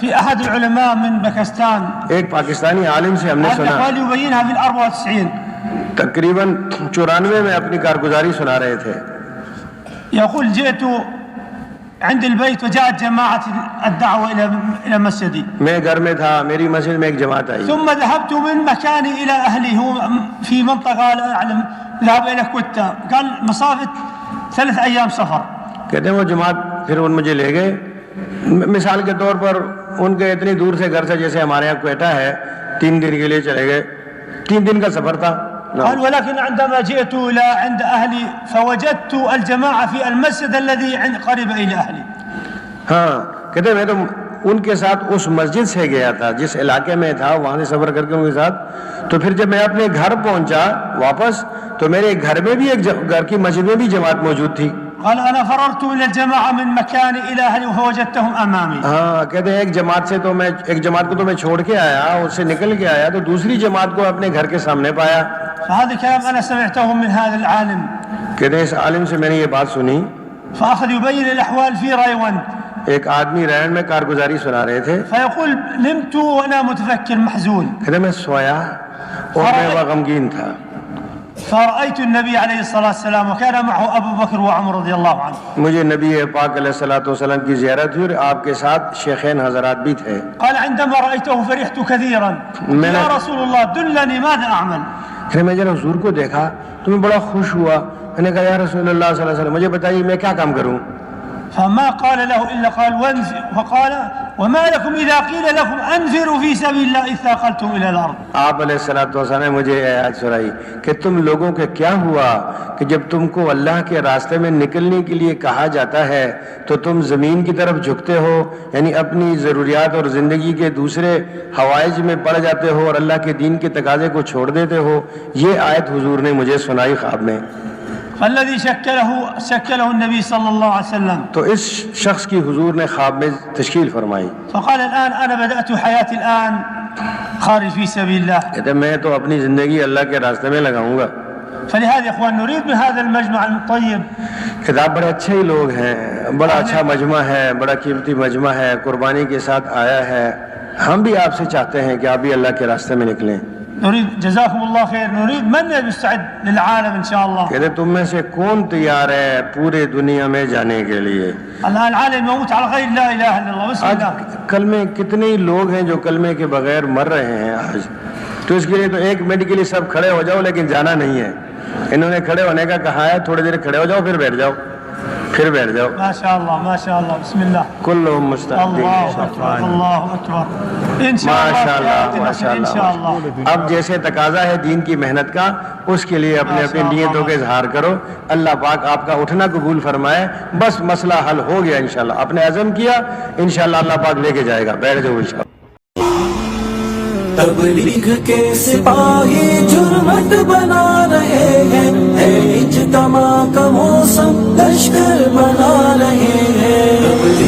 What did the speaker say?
في أحد العلماء من باكستان ایک پاکستانی عالم سے ہم نے سنا قال يبينها في 94 تقریباً 94 میں اپنی کارگزاری سنا رہے تھے. يقول جئت عند البيت وجاءت جماعة الدعوة إلى مسجدي. میں گھر میں تھا, میری مسجد میں ایک جماعت آئی. ثم ذهبت من مكاني إلى أهلي, هو في منطقة لا أعلم, ذهب إلى كويتا, قال مسافة 3 أيام سفر. کہتے ہیں وہ جماعت پھر ان مجھے لے گئے, مثال کے طور پر ان کے اتنی دور سے گھر سے جیسے ہمارے یہاں کوئٹہ ہے 3 دن کے لیے چلے گئے, 3 دن کا سفر تھا. قال ولكن عندما جئت إلى عند أهلي فوجدت الجماعة في المسجد الذي قريب إلى أهلي. ہاں کہتے ہیں میں تو ان کے ساتھ اس مسجد سے گیا تھا جس علاقے میں تھا, وہاں سے سفر کر کے ان کے ساتھ. تو پھر جب میں اپنے گھر پہنچا واپس تو میرے گھر میں بھی ایک گھر کی مسجد میں بھی جماعت موجود تھی. قال أنا فررت من الجماعة من مكاني إلى أهلي فوجدتهم أمامي. ہاں کہتے ہیں ایک جماعت کو تو میں چھوڑ کے آیا, اس سے نکل کے آیا تو دوسری جماعت کو اپنے گھر کے سامنے پایا. فهذا كلام أنا سمعته من هذا العالم. کہتے ہیں اس عالم سے میں نے یہ بات سنی. فأخذ يبين الأحوال في رايوند. ایک آدمی رائن میں کارگزاری سنا رہے تھے. فيقول نمت وأنا متفكر محزون. کہتے میں سویا اور میں غمگین تھا. فرأيت النبي عليه الصلاة والسلام وكان معه أبو بكر وعمر رضي الله عنه. مجھے نبی پاک علیہ الصلوۃ والسلام کی زیارت ہوئی اور آپ کے ساتھ شیخین حضرات بھی تھے. قال عندما رأيته فرحت كثيرا. يا رسول الله دلني ماذا أعمل. پھر میں جب حضور کو دیکھا تو میں بڑا خوش ہوا. میں نے کہا یا رسول اللہ صلی اللہ علیہ وسلم مجھے بتائیے میں کیا کام کروں. فما قال له إلا قال وقال وما لكم إذا قيل لكم أنفروا في سبيل الله إذ ثاقلتم إلى الأرض. آپ علیہ الصلوۃ والسلام نے مجھے آیات سنائی کہ تم لوگوں کے کیا ہوا کہ جب تم کو اللہ کے راستے میں نکلنے کے لیے کہا جاتا ہے تو تم زمین کی طرف جھکتے ہو, یعنی اپنی ضروریات اور زندگی کے دوسرے حوائج میں پڑ جاتے ہو اور اللہ کے دین کے تقاضے کو چھوڑ دیتے ہو. یہ آیت حضور نے مجھے سنائی خواب میں. فالذي شكله النبي صلى الله عليه وسلم. تو اس شخص کی حضور نے خواب میں تشکیل فرمائی. فقال الآن أنا بدأت حياتي الآن خارج في سبيل الله. کہتے میں تو اپنی زندگی اللہ کے راستے میں لگاؤں گا. فلهذا يا اخوان نريد من هذا المجمع الطيب. کتاب بڑے اچھے ہی لوگ ہیں, بڑا اچھا مجمع ہے, بڑا قیمتی مجمع ہے, قربانی کے ساتھ آیا ہے. ہم بھی آپ سے چاہتے ہیں کہ آپ بھی اللہ کے راستے میں نکلیں. نريد جزاكم الله خير, نريد من مستعد للعالم ان شاء الله. کہتے تم میں سے کون تیار ہے پورے دنیا میں جانے کے لیے. العالم يموت على غير لا اله الا الله. بسم الله. کلمے کتنے ہی لوگ ہیں جو کلمے کے بغیر مر رہے ہیں آج. تو اس کے لیے تو ایک منٹ کے لیے سب کھڑے ہو جاؤ, لیکن جانا نہیں ہے. انہوں نے کھڑے ہونے کا کہا ہے, تھوڑی دیر کھڑے ہو جاؤ پھر بیٹھ جاؤ, پھر بیٹھ جاؤ. ما شاء الله ما شاء الله. بسم الله. كلهم مستعدين. الله اكبر الله اكبر. ان شاء الله ما شاء الله ما شاء ان شاء الله. اب جیسے تقاضا ہے دین کی محنت کا, اس کے لیے اپنے اپنی نیتوں کا اظہار کرو. اللہ پاک آپ کا اٹھنا قبول فرمائے. بس مسئلہ حل ہو گیا انشاءاللہ. آپ نے عزم کیا انشاءاللہ اللہ پاک لے کے جائے گا. بیٹھ جاؤ انشاءاللہ. تبلیغ کے سپاہی جرمت بنا رہے ہیں, اجتماع کا موسم لشکر بنا رہے ہیں.